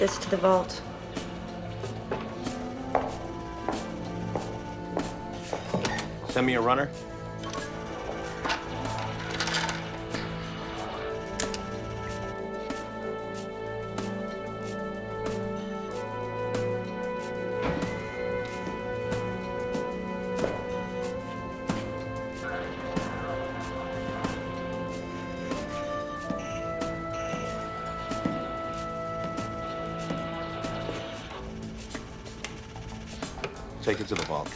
this to the vault. Send me a runner. Take it to the vault.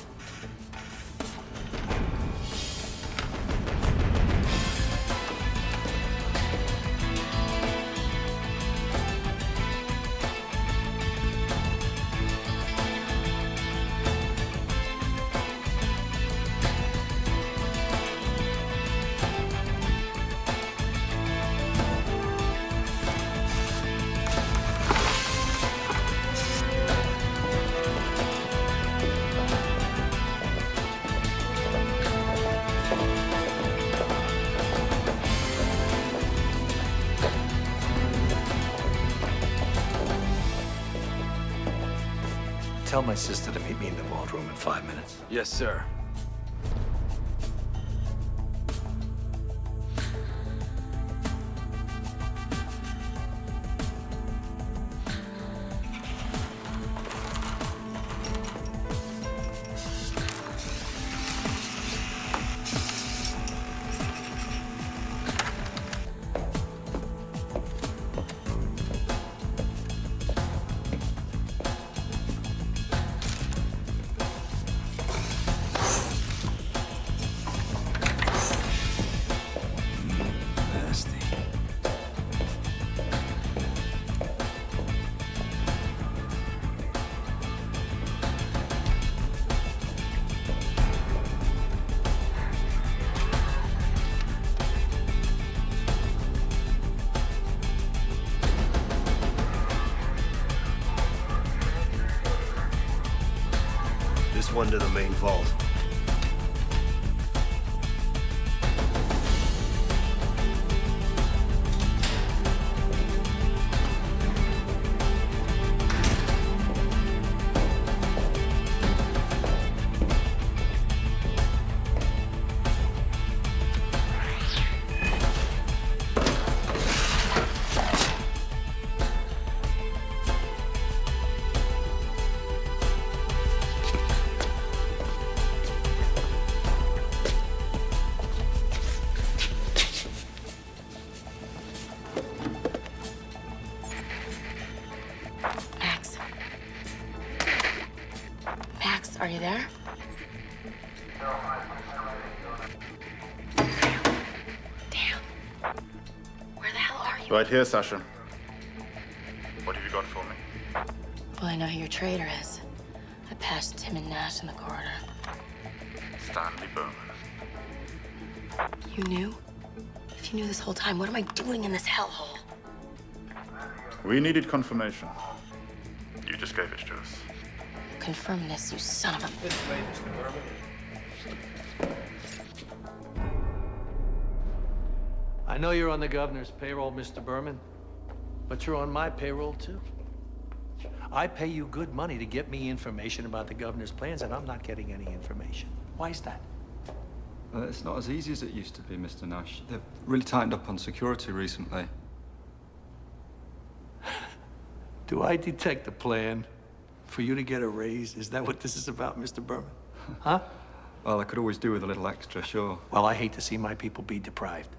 Tell my sister to meet me in the vault room in 5 minutes. Yes, sir. One to the main vault. Are you there? Damn. Where the hell are you? Right here, Sasha. What have you got for me? Well, I know who your traitor is. I passed Tim and Nash in the corridor. Stanley Bowman. You knew? If you knew this whole time, what am I doing in this hellhole? We needed confirmation. You just gave it to us. Confirm this, you son of a... This way, Mr. Berman. I know you're on the governor's payroll, Mr. Berman, but you're on my payroll, too. I pay you good money to get me information about the governor's plans, and I'm not getting any information. Why is that? It's not as easy as it used to be, Mr. Nash. They've really tightened up on security recently. Do I detect a plan for you to get a raise? Is that what this is about, Mr. Berman? Huh? Well, I could always do with a little extra, sure. Well, I hate to see my people be deprived.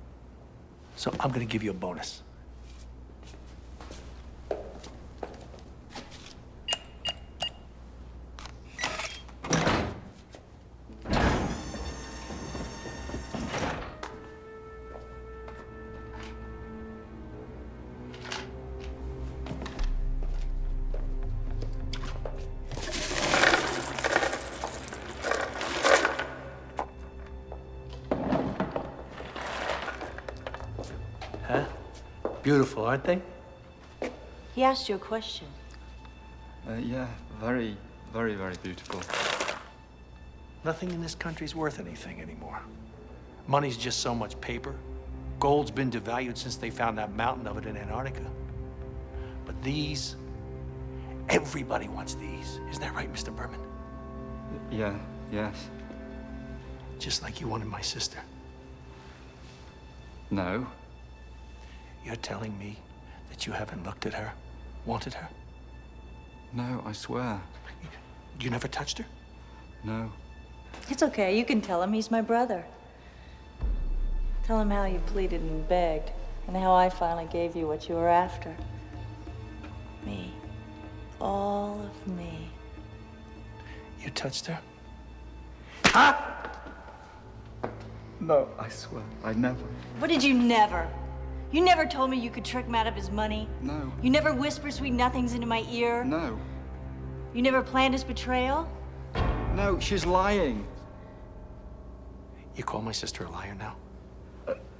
So I'm gonna give you a bonus. Beautiful, aren't they? He asked you a question. Yeah, very, very, very beautiful. Nothing in this country's worth anything anymore. Money's just so much paper. Gold's been devalued since they found that mountain of it in Antarctica. But these Everybody wants these. Isn't that right, Mr. Berman? Yeah, yes. Just like you wanted my sister. No. You're telling me that you haven't looked at her, wanted her? No, I swear. You never touched her? No. It's okay. You can tell him he's my brother. Tell him how you pleaded and begged, and how I finally gave you what you were after. Me. All of me. You touched her? Huh? No, I swear. I never. What did you never? You never told me you could trick him out of his money. No. You never whispered sweet nothings into my ear. No. You never planned his betrayal. No, she's lying. You call my sister a liar now?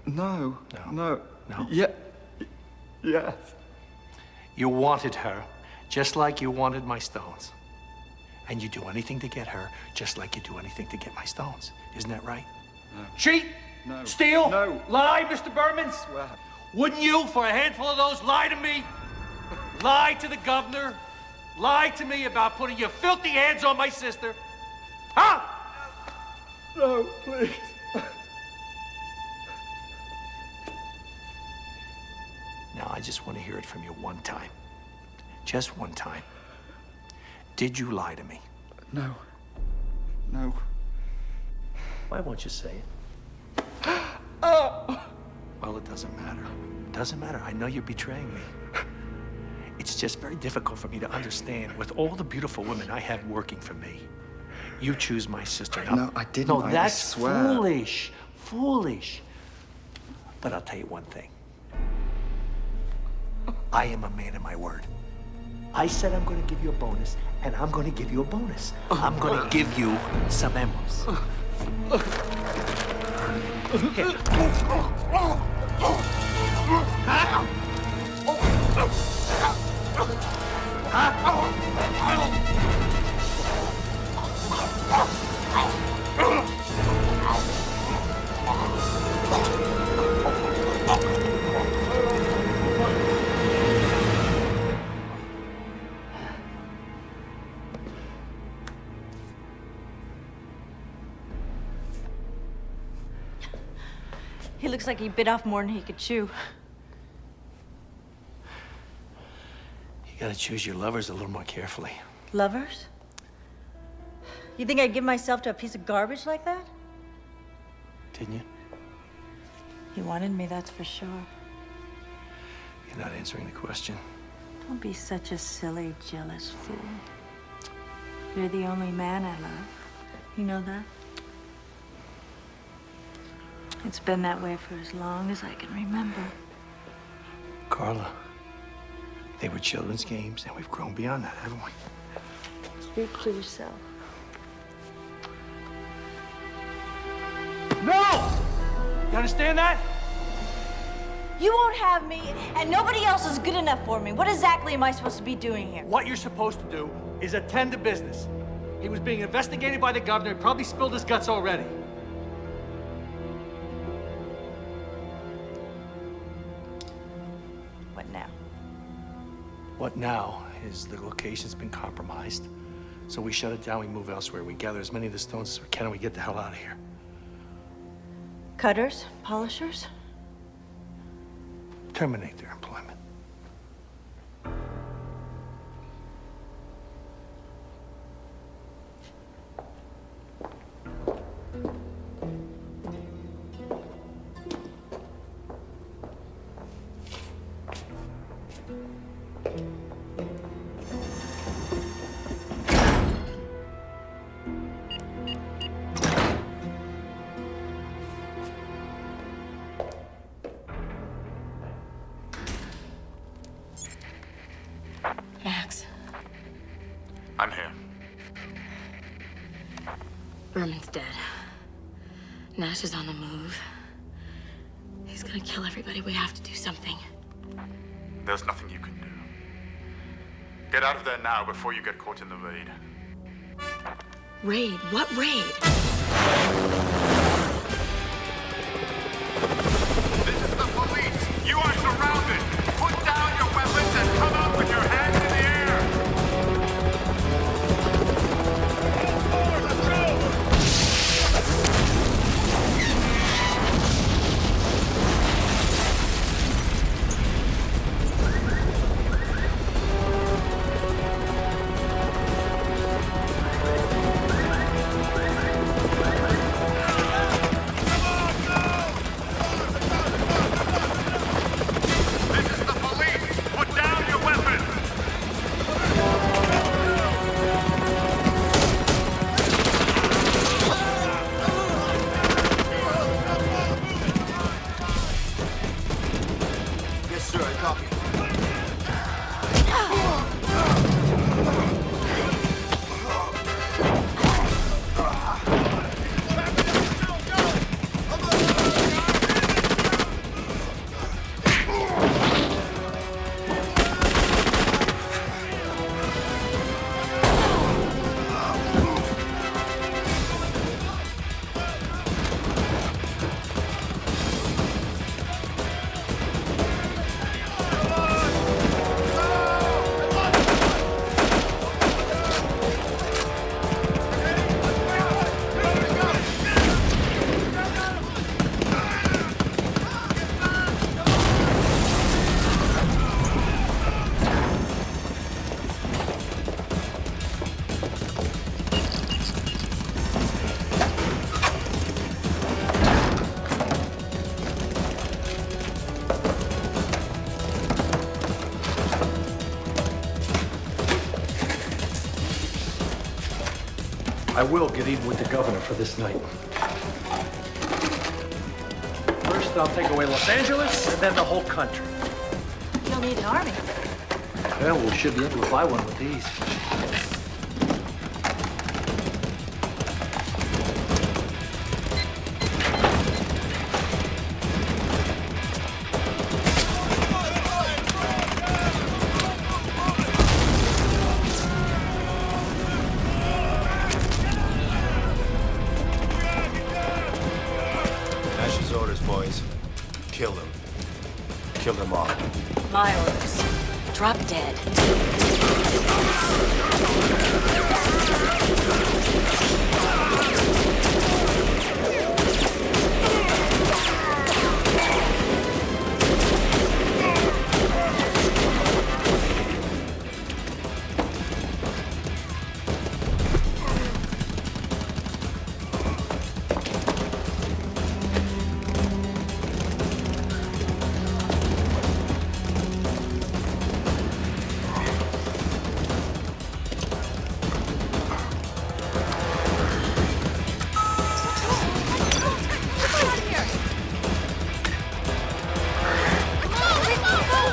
No. No. No. No? Yeah. Yes. You wanted her, just like you wanted my stones. And you do anything to get her, just like you do anything to get my stones. Isn't that right? No. Cheat? No. Steal? No. Lie, Mr. Berman? Swear. Wouldn't you, for a handful of those, lie to me? Lie to the governor? Lie to me about putting your filthy hands on my sister? Huh? No, please. Now, I just want to hear it from you one time. Just one time. Did you lie to me? No. No. Why won't you say it? Well, it doesn't matter. It doesn't matter. I know you're betraying me. It's just very difficult for me to understand. With all the beautiful women I have working for me, you choose my sister. Now, No, I didn't. No, I that's swear. foolish. Foolish. But I'll tell you one thing. I am a man of my word. I said I'm going to give you a bonus, and I'm going to give you a bonus. I'm going to give you some emeralds. Here. He looks like he bit off more than he could chew. You gotta choose your lovers a little more carefully. Lovers? You think I'd give myself to a piece of garbage like that? Didn't you? He wanted me, that's for sure. You're not answering the question. Don't be such a silly, jealous fool. You're the only man I love. You know that? It's been that way for as long as I can remember. Carla, they were children's games, and we've grown beyond that, haven't we? Speak for yourself. No! You understand that? You won't have me, and nobody else is good enough for me. What exactly am I supposed to be doing here? What you're supposed to do is attend to business. He was being investigated by the governor. He probably spilled his guts already. What now? What now is the location's been compromised. So we shut it down, we move elsewhere. We gather as many of the stones as we can, and we get the hell out of here. Cutters? Polishers? Terminate their employment. Max, I'm here. Berman's dead. Nash is on the move. He's gonna kill everybody. We have to do something. There's nothing you can do. Get out of there now before you get caught in the raid. Raid? What raid? This is the police! You are surrounded! Put down your weapons and come out with your hands in the air! Sir, I copy. I will get even with the governor for this night. First, I'll take away Los Angeles, and then the whole country. You'll need an army. Well, we should be able to buy one with these. Nash's orders, boys. Kill them. Kill them all. My orders. Drop dead.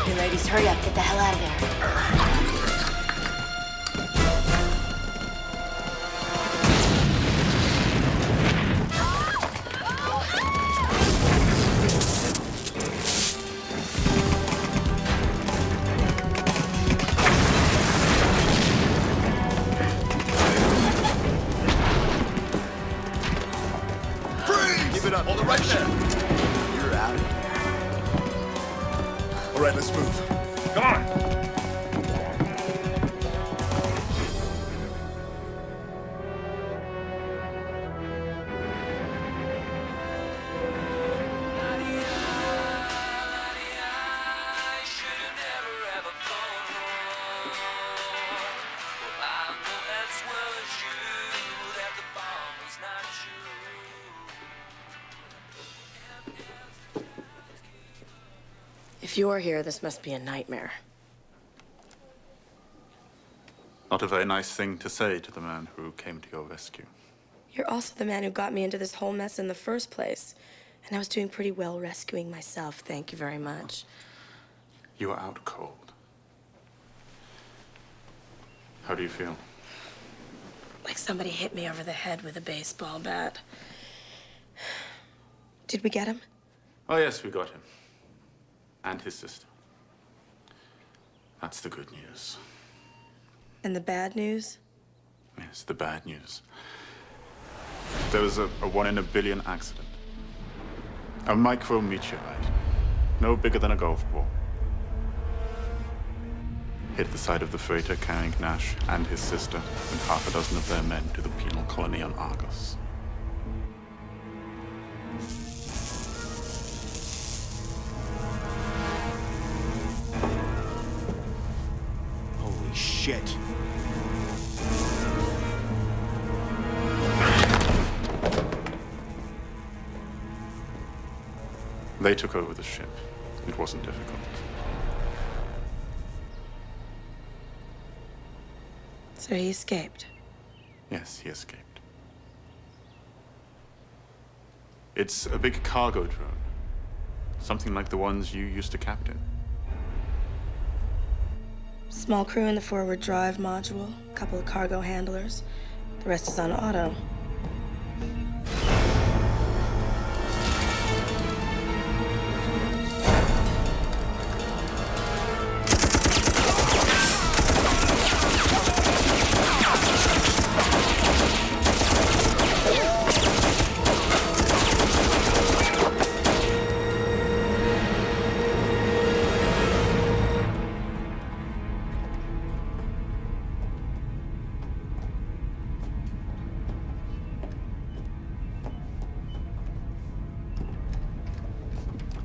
Okay, ladies, hurry up. Get the hell out of there. Keep it up. Hold it right there. You're out. All right, let's move. Come on. If you're here, this must be a nightmare. Not a very nice thing to say to the man who came to your rescue. You're also the man who got me into this whole mess in the first place. And I was doing pretty well rescuing myself. Thank you very much. You are out cold. How do you feel? Like somebody hit me over the head with a baseball bat. Did we get him? Oh, yes, we got him. And his sister. That's the good news. And the bad news? Yes, the bad news. There was a 1 in a billion accident. A micrometeorite, no bigger than a golf ball, hit the side of the freighter carrying Nash and his sister and half a dozen of their men to the penal colony on Argos. Holy shit. They took over the ship. It wasn't difficult. So he escaped. Yes, he escaped. It's a big cargo drone. Something like the ones you used to captain. Small crew in the forward drive module, a couple of cargo handlers. The rest is on auto.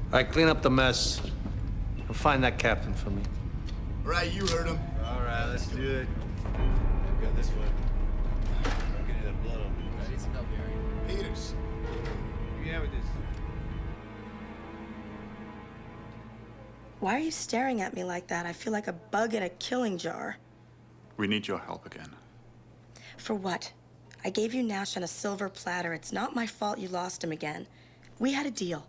All right, clean up the mess. And find that captain for me. Right, you heard him. All right, let's do it. I've got this one. I'm getting that blood on me. I need some help, Gary. Peters. Yeah, with this. Why are you staring at me like that? I feel like a bug in a killing jar. We need your help again. For what? I gave you Nash on a silver platter. It's not my fault you lost him again. We had a deal.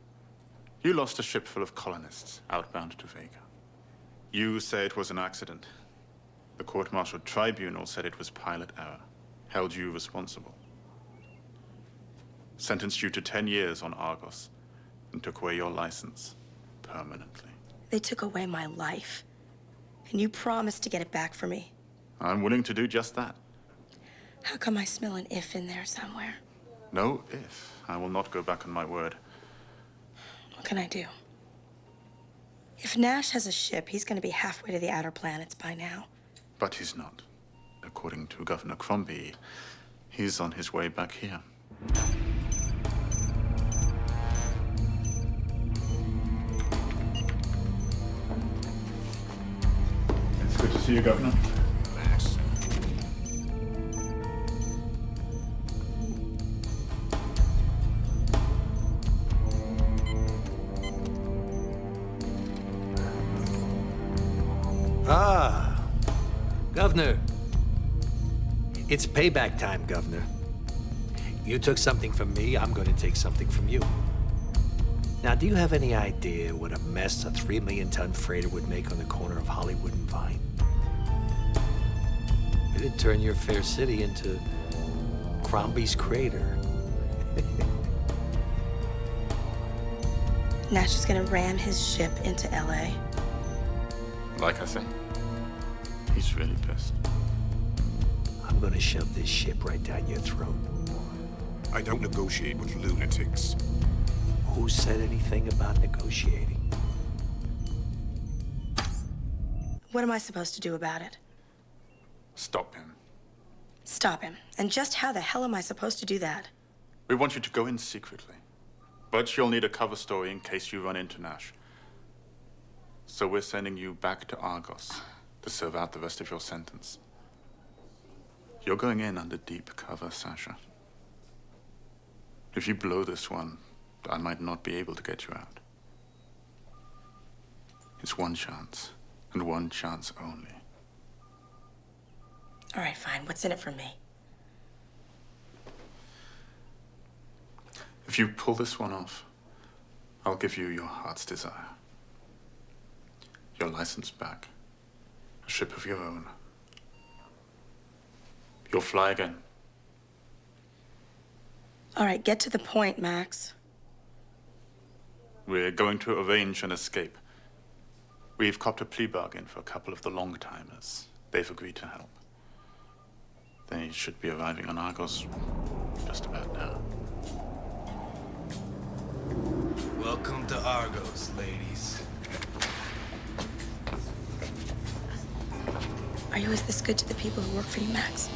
You lost a ship full of colonists outbound to Vega. You say it was an accident. The court-martial tribunal said it was pilot error, held you responsible. Sentenced you to 10 years on Argos, and took away your license permanently. They took away my life. And you promised to get it back for me. I'm willing to do just that. How come I smell an if in there somewhere? No if. I will not go back on my word. What can I do? If Nash has a ship, he's going to be halfway to the outer planets by now. But he's not. According to Governor Crombie, he's on his way back here. It's good to see you, Governor. Max. Ah, Governor. It's payback time, Governor. You took something from me, I'm going to take something from you. Now, do you have any idea what a mess a 3 million ton freighter would make on the corner of Hollywood and Vine? It'd turn your fair city into Crombie's crater. Nash is going to ram his ship into LA. Like I say, he's really pissed. I'm going to shove this ship right down your throat. I don't negotiate with lunatics. Who said anything about negotiating? What am I supposed to do about it? Stop him. Stop him. And just how the hell am I supposed to do that? We want you to go in secretly. But you'll need a cover story in case you run into Nash. So we're sending you back to Argos to serve out the rest of your sentence. You're going in under deep cover, Sasha. If you blow this one, I might not be able to get you out. It's one chance, and one chance only. All right, fine. What's in it for me? If you pull this one off, I'll give you your heart's desire. Your license back. A ship of your own. You'll fly again. All right, get to the point, Max. We're going to arrange an escape. We've copped a plea bargain for a couple of the long-timers. They've agreed to help. They should be arriving on Argos just about now. Welcome to Argos, ladies. Are you always this good to the people who work for you, Max?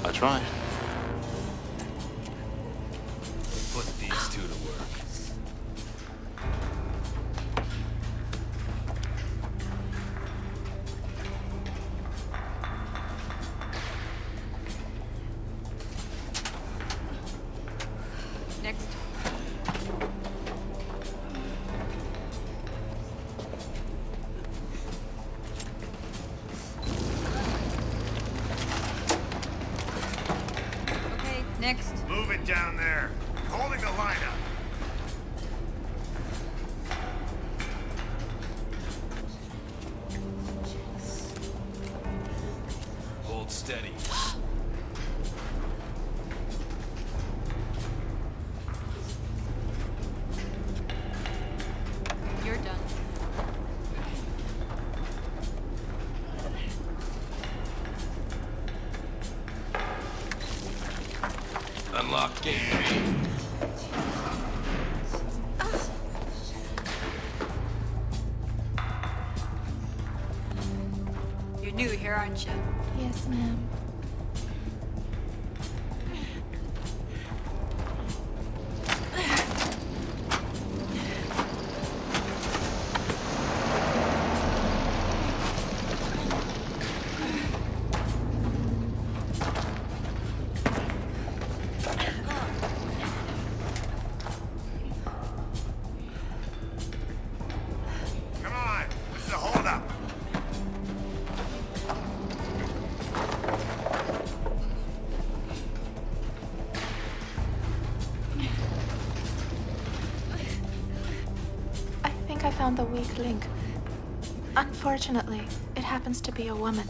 I tried. Put these two to work. Next. Okay, next. Move it down there. Holding the line up. steady. You're done. Unlock game. You're new here, aren't you? Yes, ma'am. Come on, this is a holdup. I think I found the weak link. Unfortunately, it happens to be a woman.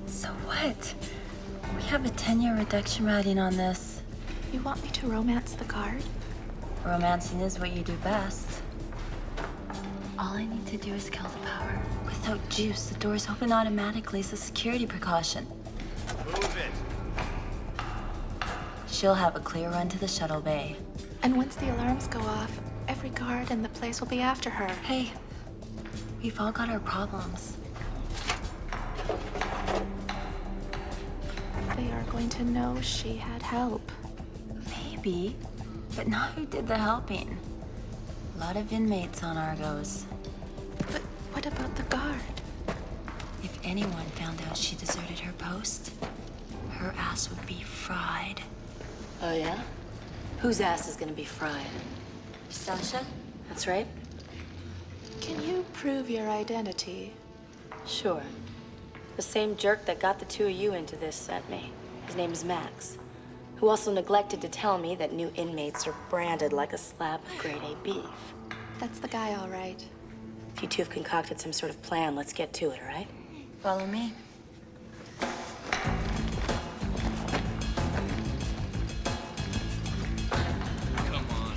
So what? We have a 10-year reduction riding on this. You want me to romance the guard? Romancing is what you do best. All I need to do is kill the power. Without juice, the doors open automatically as a security precaution. Move it. She'll have a clear run to the shuttle bay. And once the alarms go off, every guard in the place will be after her. Hey, we've all got our problems. They are going to know she had help. Maybe, but not who did the helping. A lot of inmates on Argos. But what about the guard? If anyone found out she deserted her post, her ass would be fried. Oh, yeah? Whose ass is gonna be fried? Sasha? That's right. Can you prove your identity? Sure. The same jerk that got the two of you into this sent me. His name is Max, who also neglected to tell me that new inmates are branded like a slab of grade A beef. That's the guy, all right. If you two have concocted some sort of plan, let's get to it, all right? Follow me. Come on.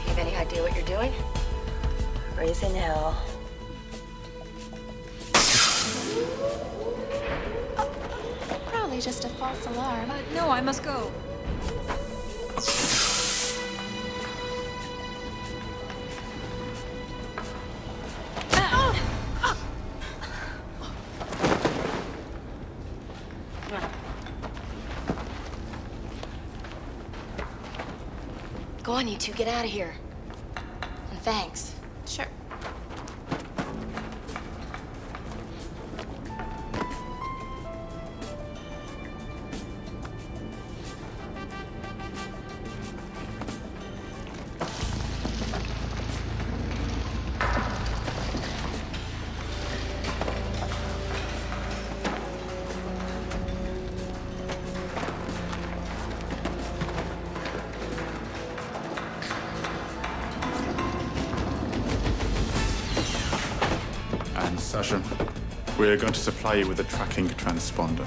You have any idea what you're doing? Raising hell. Probably just a false alarm. No, I must go. Go on, you two, get out of here. And thanks. Sure. Sasha, we are going to supply you with a tracking transponder.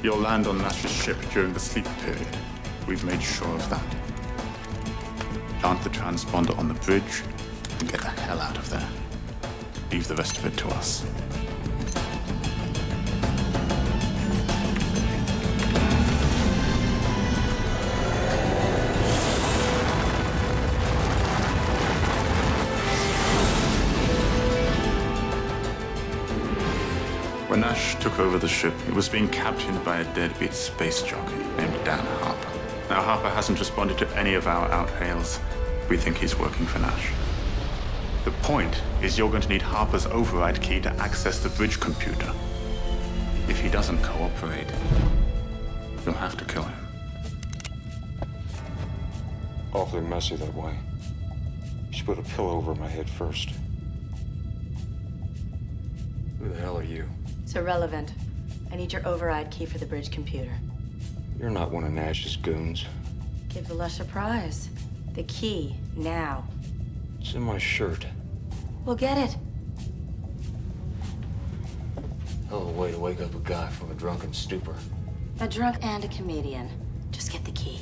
You'll land on Nash's ship during the sleep period. We've made sure of that. Plant the transponder on the bridge and get the hell out of there. Leave the rest of it to us. When Nash took over the ship, it was being captained by a deadbeat space jockey named Dan Harper. Now, Harper hasn't responded to any of our outhails. We think he's working for Nash. The point is you're going to need Harper's override key to access the bridge computer. If he doesn't cooperate, you'll have to kill him. Awfully messy that way. You should put a pillow over my head first. Who the hell are you? It's irrelevant. I need your override key for the bridge computer. You're not one of Nash's goons. Give the lush a prize. The key, now. It's in my shirt. Well, get it. Hell of a way to wake up a guy from a drunken stupor. A drunk and a comedian. Just get the key.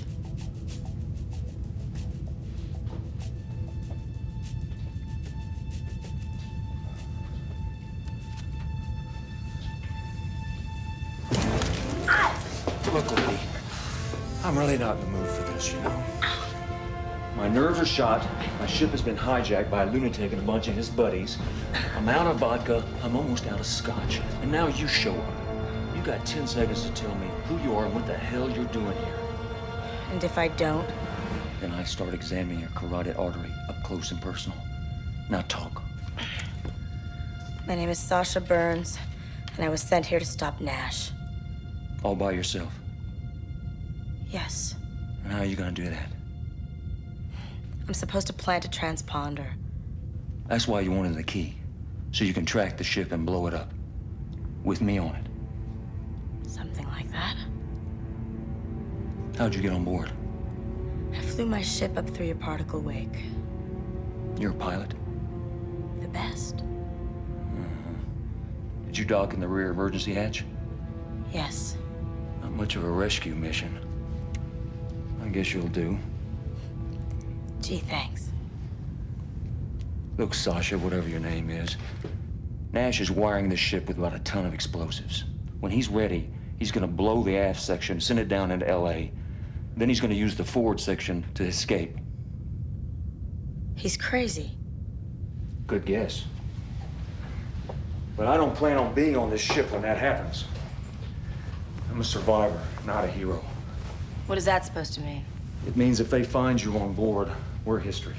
Look, lady, I'm really not in the mood for this, you know? My nerves are shot. My ship has been hijacked by a lunatic and a bunch of his buddies. I'm out of vodka. I'm almost out of scotch. And now you show up. You got 10 seconds to tell me who you are and what the hell you're doing here. And if I don't? Then I start examining your carotid artery up close and personal. Now talk. My name is Sasha Burns, and I was sent here to stop Nash. All by yourself? Yes. And how are you gonna do that? I'm supposed to plant a transponder. That's why you wanted the key. So you can track the ship and blow it up. With me on it. Something like that. How'd you get on board? I flew my ship up through your particle wake. You're a pilot? The best. Did you dock in the rear emergency hatch? Yes. Not much of a rescue mission. I guess you'll do. Gee, thanks. Look, Sasha, whatever your name is, Nash is wiring this ship with about a ton of explosives. When he's ready, he's gonna blow the aft section, send it down into LA. Then he's gonna use the forward section to escape. He's crazy. Good guess. But I don't plan on being on this ship when that happens. I'm a survivor, not a hero. What is that supposed to mean? It means if they find you on board, we're history.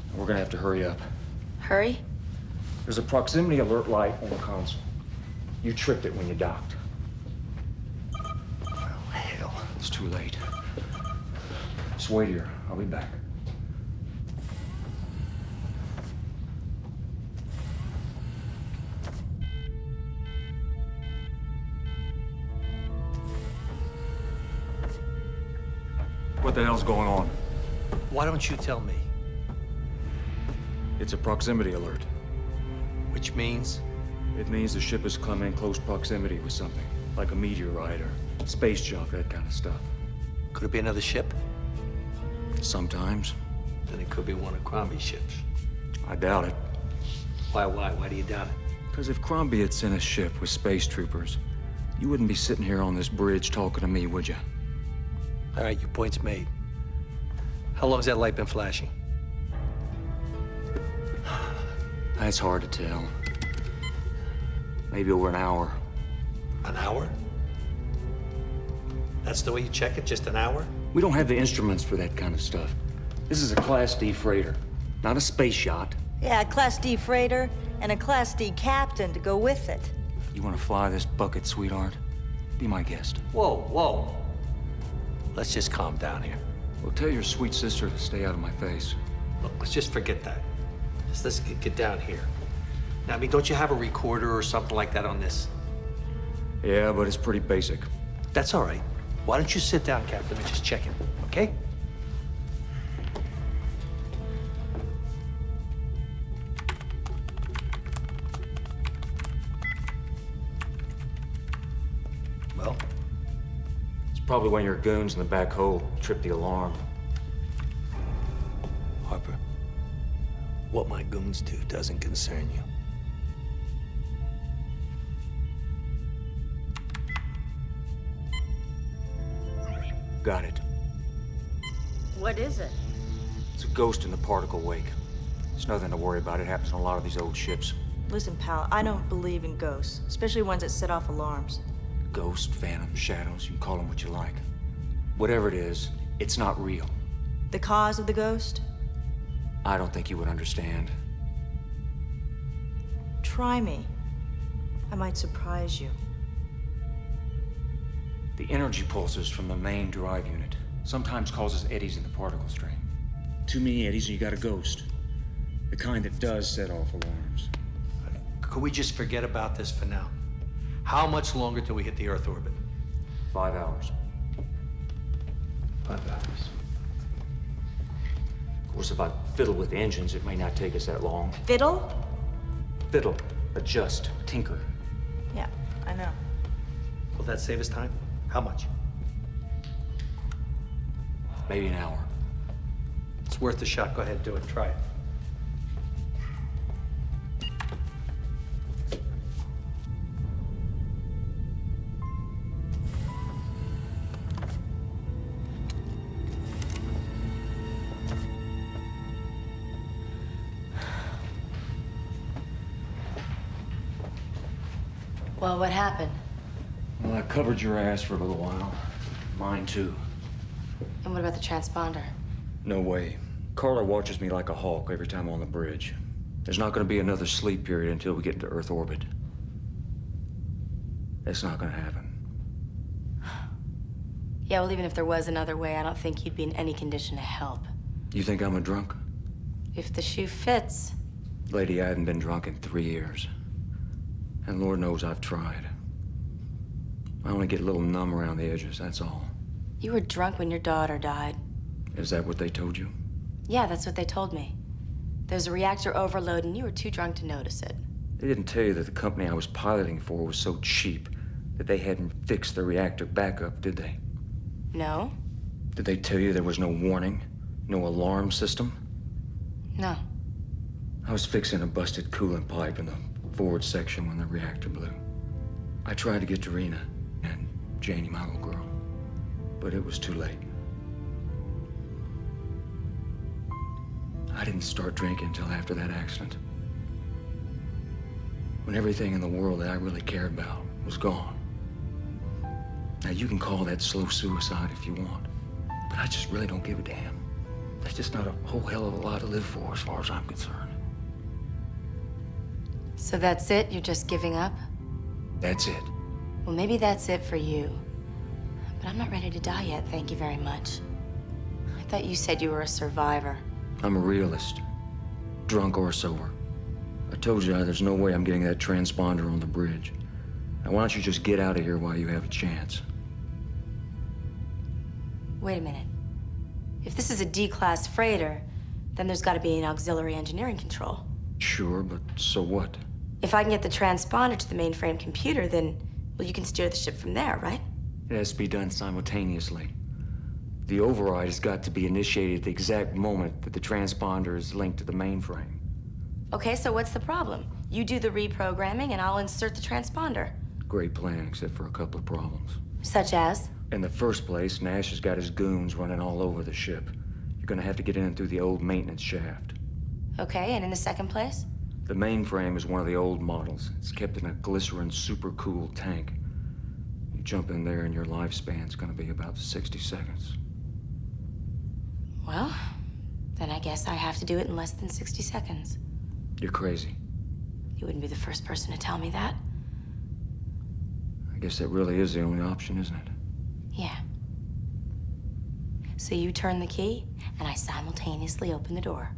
And we're gonna have to hurry up. Hurry? There's a proximity alert light on the console. You tripped it when you docked. Oh, hell, it's too late. Just wait here. I'll be back. What the hell's going on? Why don't you tell me? It's a proximity alert. Which means? It means the ship has come in close proximity with something, like a meteorite or space junk, that kind of stuff. Could it be another ship? Sometimes. Then it could be one of Crombie's ships. I doubt it. Why? Why do you doubt it? Because if Crombie had sent a ship with space troopers, you wouldn't be sitting here on this bridge talking to me, would you? All right, your point's made. How long has that light been flashing? That's hard to tell. Maybe over an hour. An hour? That's the way you check it, just an hour? We don't have the instruments for that kind of stuff. This is a Class D freighter, not a space yacht. Yeah, a Class D freighter and a Class D captain to go with it. You want to fly this bucket, sweetheart? Be my guest. Whoa. Let's just calm down here. Well, tell your sweet sister to stay out of my face. Look, let's just forget that. Let's get down here. Now, I mean, don't you have a recorder or something like that on this? Yeah, but it's pretty basic. That's all right. Why don't you sit down, Captain, and just check it, okay? Well? It's probably one of your goons in the back hole tripped the alarm. Harper, what my goons do doesn't concern you. What is it? It's a ghost in the particle wake. It's nothing to worry about. It happens on a lot of these old ships. Listen, pal, I don't believe in ghosts, especially ones that set off alarms. Ghost, phantom, shadows, you can call them what you like. Whatever it is, it's not real. The cause of the ghost? I don't think you would understand. Try me. I might surprise you. The energy pulses from the main drive unit sometimes causes eddies in the particle stream. Too many eddies and you got a ghost. The kind that does set off alarms. Could we just forget about this for now? How much longer till we hit the Earth orbit? 5 hours. 5 hours. Of course, if I fiddle with the engines, it may not take us that long. Fiddle? Fiddle, adjust, tinker. Yeah, I know. Will that save us time? How much? Maybe an hour. It's worth a shot. Go ahead, do it. Try it. Well, what happened? Well, I covered your ass for a little while. Mine too. And what about the transponder? No way. Carla watches me like a hawk every time I'm on the bridge. There's not going to be another sleep period until we get into Earth orbit. That's not going to happen. Yeah, well, even if there was another way, I don't think you'd be in any condition to help. You think I'm a drunk? If the shoe fits. Lady, I haven't been drunk in 3 years. And Lord knows I've tried. I only get a little numb around the edges, that's all. You were drunk when your daughter died. Is that what they told you? Yeah, that's what they told me. There was a reactor overload and you were too drunk to notice it. They didn't tell you that the company I was piloting for was so cheap that they hadn't fixed the reactor backup, did they? No? Did they tell you there was no warning? No alarm system? No. I was fixing a busted coolant pipe in the forward section when the reactor blew. I tried to get to Rena and Janie, my little girl, but it was too late. I didn't start drinking until after that accident. When everything in the world that I really cared about was gone. Now, you can call that slow suicide if you want, but I just really don't give a damn. That's just not a whole hell of a lot to live for as far as I'm concerned. So that's it? You're just giving up? That's it. Well, maybe that's it for you. But I'm not ready to die yet, thank you very much. I thought you said you were a survivor. I'm a realist, drunk or sober. I told you there's no way I'm getting that transponder on the bridge. Now, why don't you just get out of here while you have a chance? Wait a minute. If this is a D-class freighter, then there's got to be an auxiliary engineering control. Sure, but so what? If I can get the transponder to the mainframe computer, then, well, you can steer the ship from there, right? It has to be done simultaneously. The override has got to be initiated at the exact moment that the transponder is linked to the mainframe. Okay, so what's the problem? You do the reprogramming and I'll insert the transponder. Great plan, except for a couple of problems. Such as? In the first place, Nash has got his goons running all over the ship. You're gonna have to get in through the old maintenance shaft. Okay, and in the second place? The mainframe is one of the old models. It's kept in a glycerin super-cool tank. You jump in there and your lifespan's gonna be about 60 seconds. Well, then I guess I have to do it in less than 60 seconds. You're crazy. You wouldn't be the first person to tell me that. I guess that really is the only option, isn't it? Yeah. So you turn the key, and I simultaneously open the door.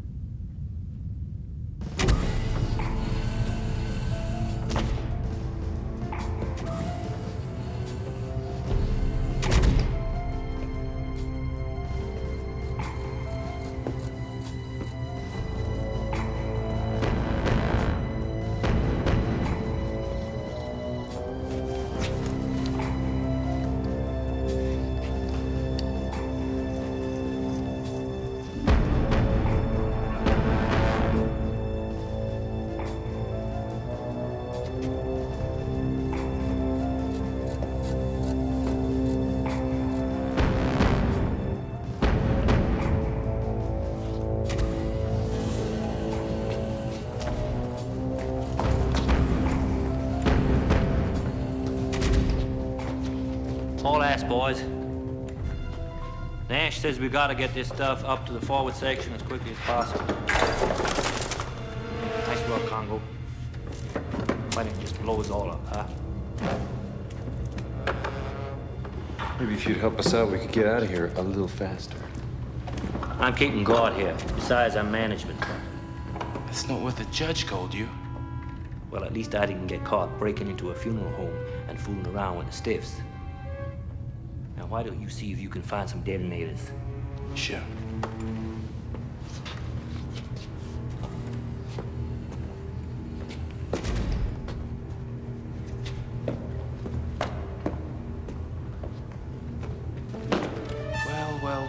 boys. Nash says we gotta get this stuff up to the forward section as quickly as possible. Nice work, Congo. Why didn't you just blow us all up, huh? Maybe if you'd help us out, we could get out of here a little faster. I'm keeping guard here. Besides, I'm management. That's not what the judge told you. Well, at least I didn't get caught breaking into a funeral home and fooling around with the stiffs. Now, why don't you see if you can find some detonators? Sure.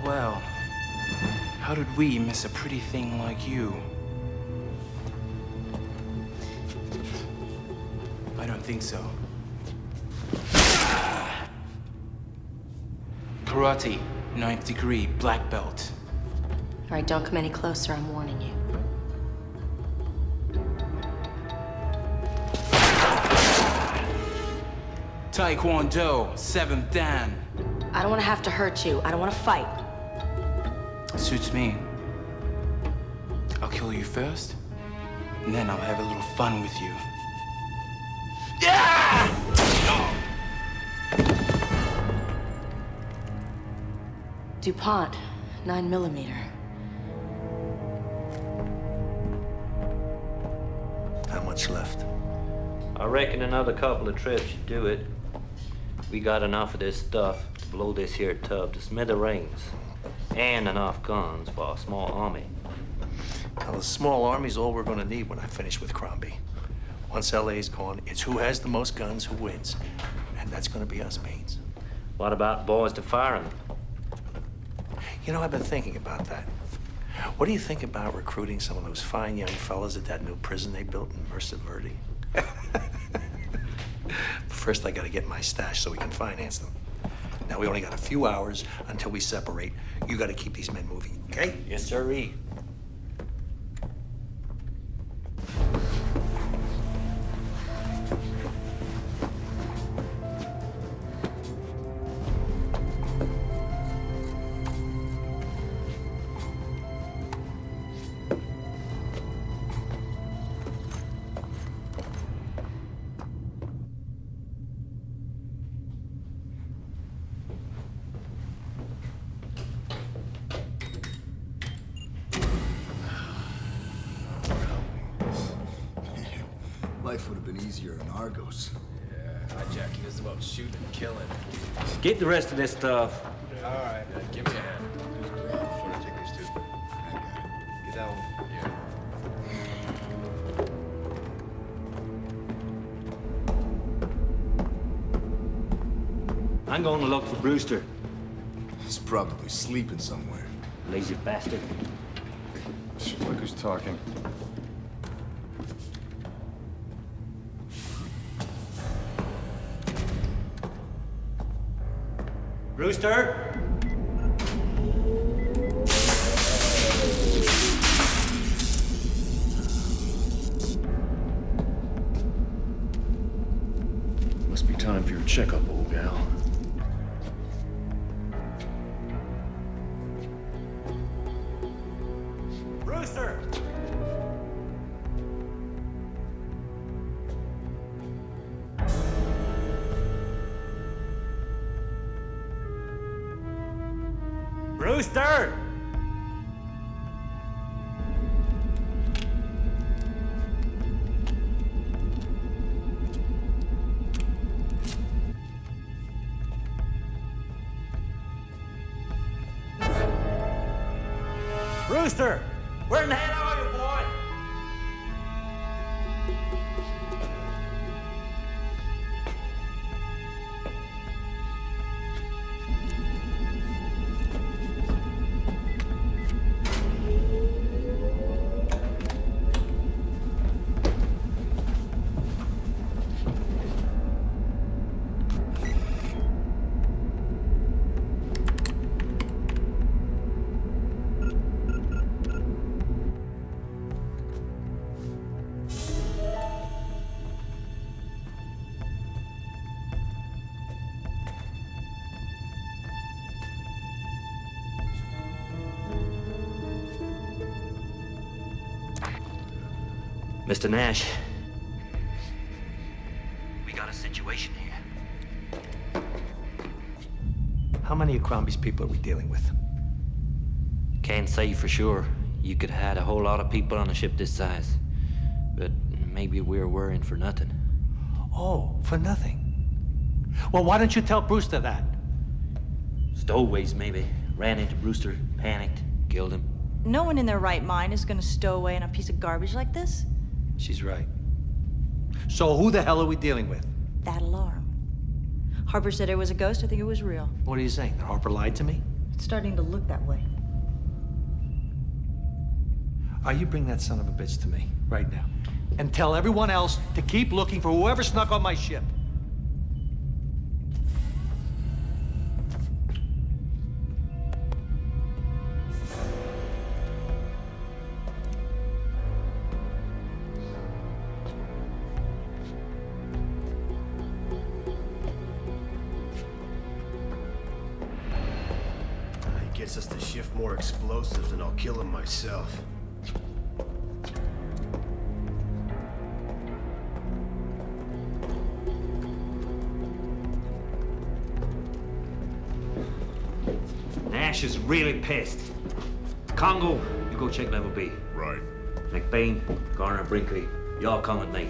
Well. How did we miss a pretty thing like you? I don't think so. Karate, 9th degree, black belt. All right, don't come any closer, I'm warning you. Taekwondo, 7th Dan. I don't want to have to hurt you. I don't want to fight. Suits me. I'll kill you first, and then I'll have a little fun with you. Yeah! DuPont, 9mm. How much left? I reckon another couple of trips should do it. We got enough of this stuff to blow this here tub to smithereens. And enough guns for a small army. Now, the small army's all we're gonna need when I finish with Crombie. Once LA's gone, it's who has the most guns who wins. And that's gonna be us, Baines. What about boys to fire 'em? You know, I've been thinking about that. What do you think about recruiting some of those fine young fellas at that new prison they built in Merced Verde? First, I gotta get my stash so we can finance them. Now, we only got a few hours until we separate. You gotta keep these men moving, okay? Yes, sirree. Life would have been easier in Argos. Yeah, hijacking is about shooting and killing. Get the rest of this stuff. All right, give me a hand. Should I take these two? I got it. Get that one. Yeah. I'm going to look for Brewster. He's probably sleeping somewhere. Lazy bastard. Look who's talking. Brewster? Must be time for your checkup, old gal. Brewster! Brewster! Brewster! Where in the hell are you, boy? Mr. Nash, we got a situation here. How many of Crombie's people are we dealing with? Can't say for sure. You could have had a whole lot of people on a ship this size. But maybe we're worrying for nothing. Oh, for nothing. Well, why don't you tell Brewster that? Stowaways, maybe. Ran into Brewster, panicked, killed him. No one in their right mind is gonna stow away in a piece of garbage like this. She's right. So who the hell are we dealing with? That alarm. Harper said it was a ghost. I think it was real. What are you saying? That Harper lied to me? It's starting to look that way. You bring that son of a bitch to me right now. And tell everyone else to keep looking for whoever snuck on my ship. He gets us to shift more explosives and I'll kill him myself. Nash is really pissed. Congo, you go check level B. Right. McBain, Garner, Brinkley, y'all come with me.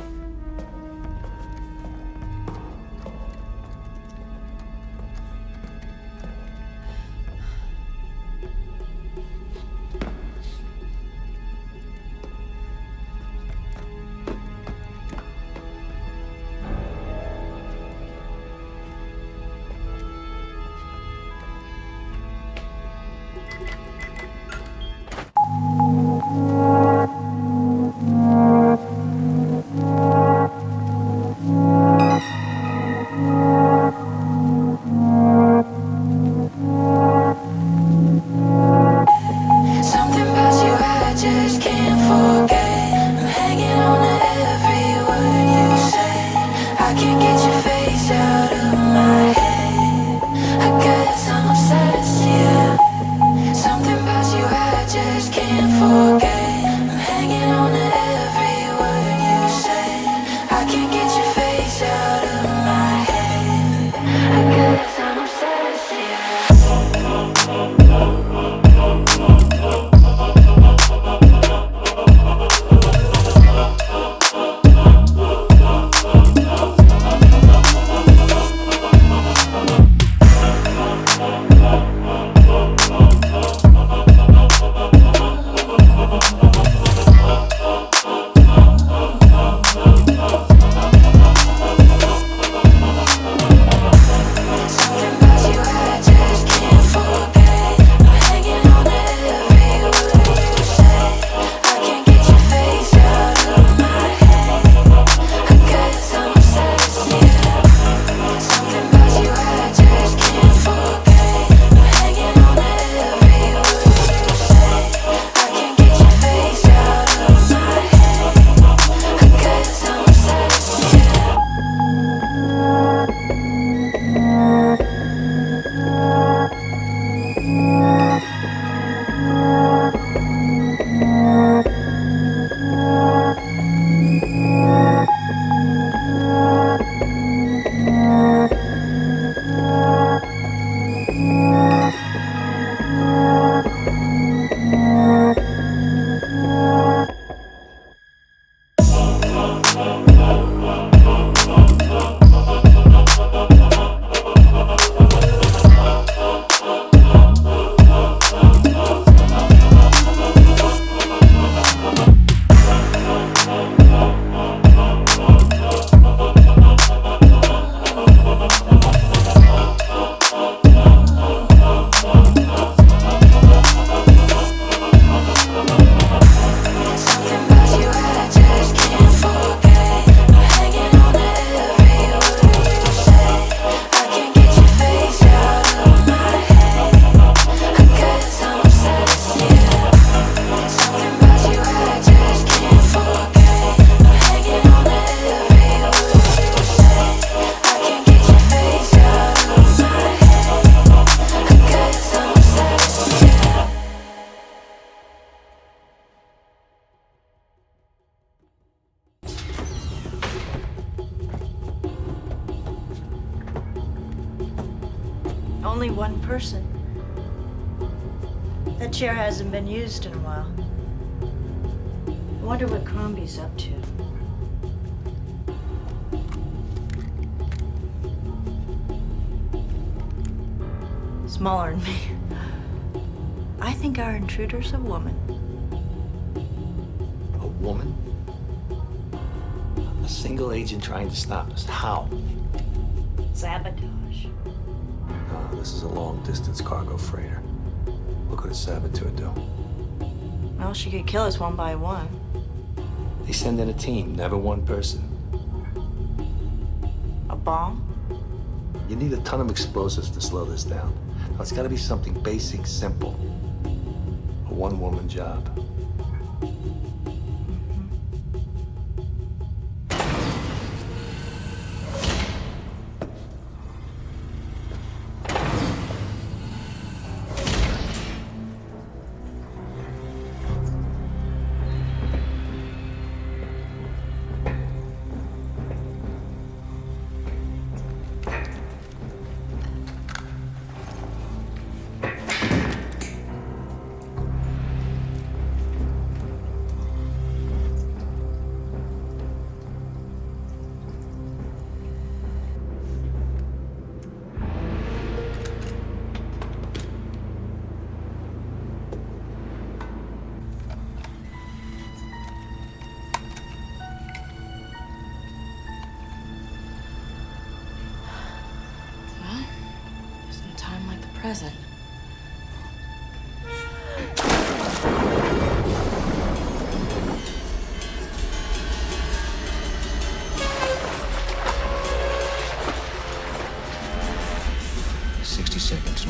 Only one person. That chair hasn't been used in a while. I wonder what Crombie's up to. Smaller than me. I think our intruder's a woman. A woman? A single agent trying to stop us. How? Sabotage. This is a long-distance cargo freighter. What could a saboteur do? Well, she could kill us one by one. They send in a team, never one person. A bomb? You need a ton of explosives to slow this down. Now, it's got to be something basic, simple. A one-woman job. Present. Seconds.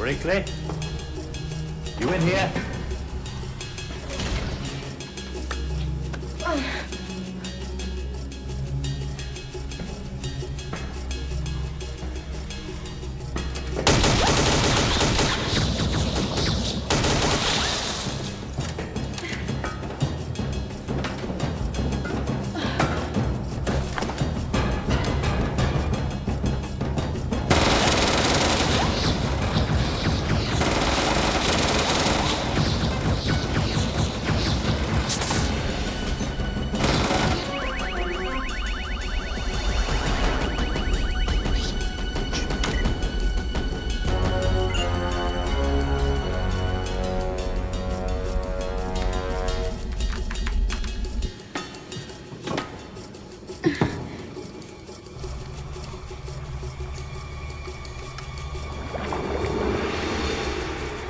Brinkley? You in here?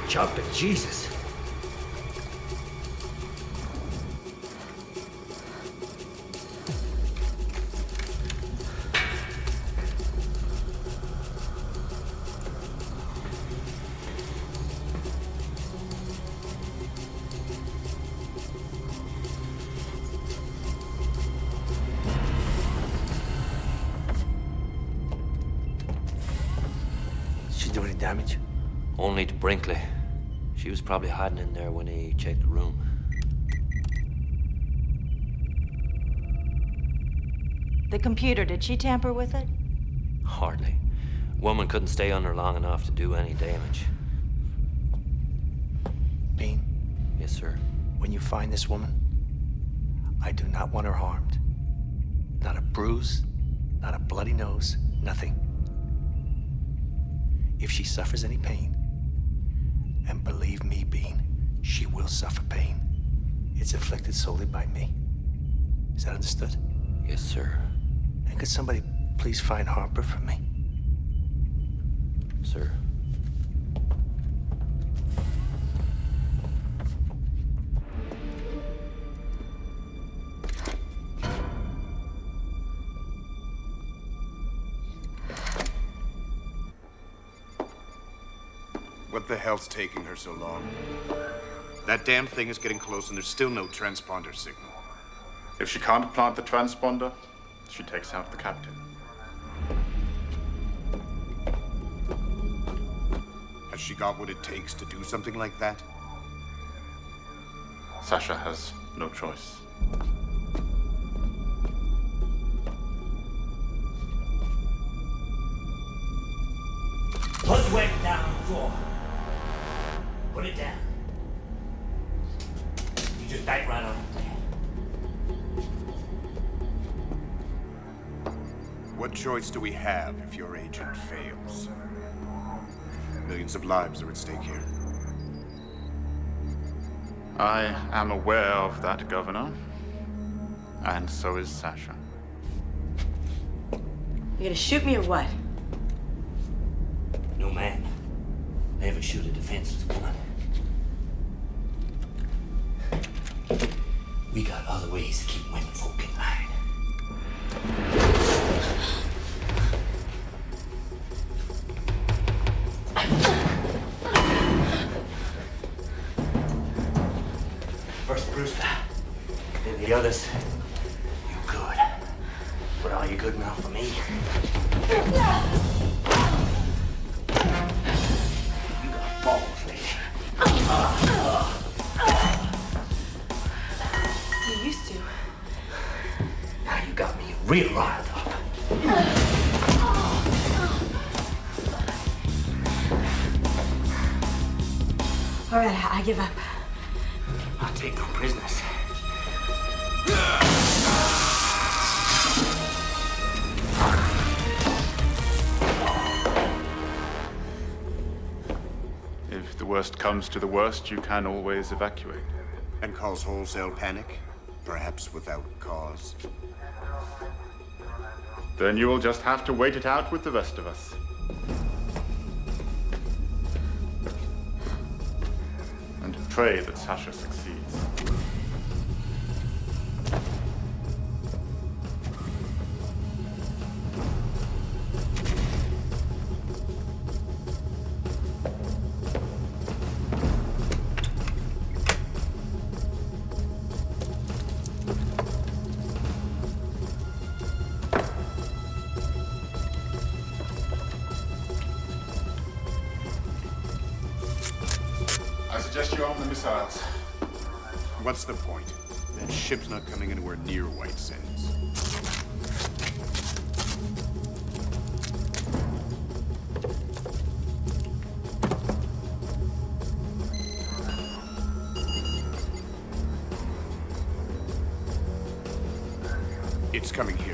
Jumping Jesus. Did she do any damage? Only to Brinkley. She was probably hiding in there when he checked the room. The computer, did she tamper with it? Hardly. Woman couldn't stay under long enough to do any damage. Bean? Yes, sir. When you find this woman, I do not want her harmed. Not a bruise, not a bloody nose, nothing. If she suffers any pain, and believe me, Bean, she will suffer pain. It's inflicted solely by me. Is that understood? Yes, sir. And could somebody please find Harper for me? Sir. What the hell's taking her so long? That damn thing is getting close and there's still no transponder signal. If she can't plant the transponder, she takes out the captain. Has she got what it takes to do something like that? Sasha has no choice. Put weight down on the floor. Put it down. You just bite right on it there. What choice do we have if your agent fails? Millions of lives are at stake here. I am aware of that, Governor. And so is Sasha. You gonna shoot me or what? No man. Never shoot a defenseless woman. We got other ways to keep women folk in line. First Brewster, then the others. You good. But are you good enough for me? You got balls, lady. You used to. Now you got me real riled up. All right, I give up. I'll take no prisoners. If the worst comes to the worst, you can always evacuate. And cause wholesale panic? Perhaps without cause. Then you will just have to wait it out with the rest of us. And pray that Sasha succeeds. I suggest you arm the missiles. What's the point? That ship's not coming anywhere near White Sands. It's coming here.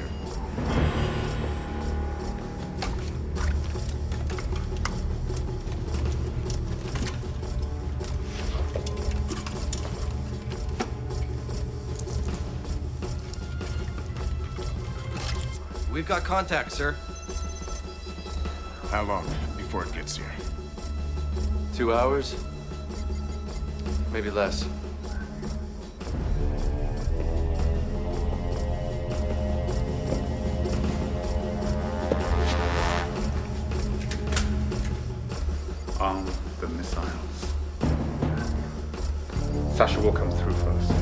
We've got contact, sir. How long before it gets here? 2 hours? Maybe less. Arm the missiles. Sasha will come through first.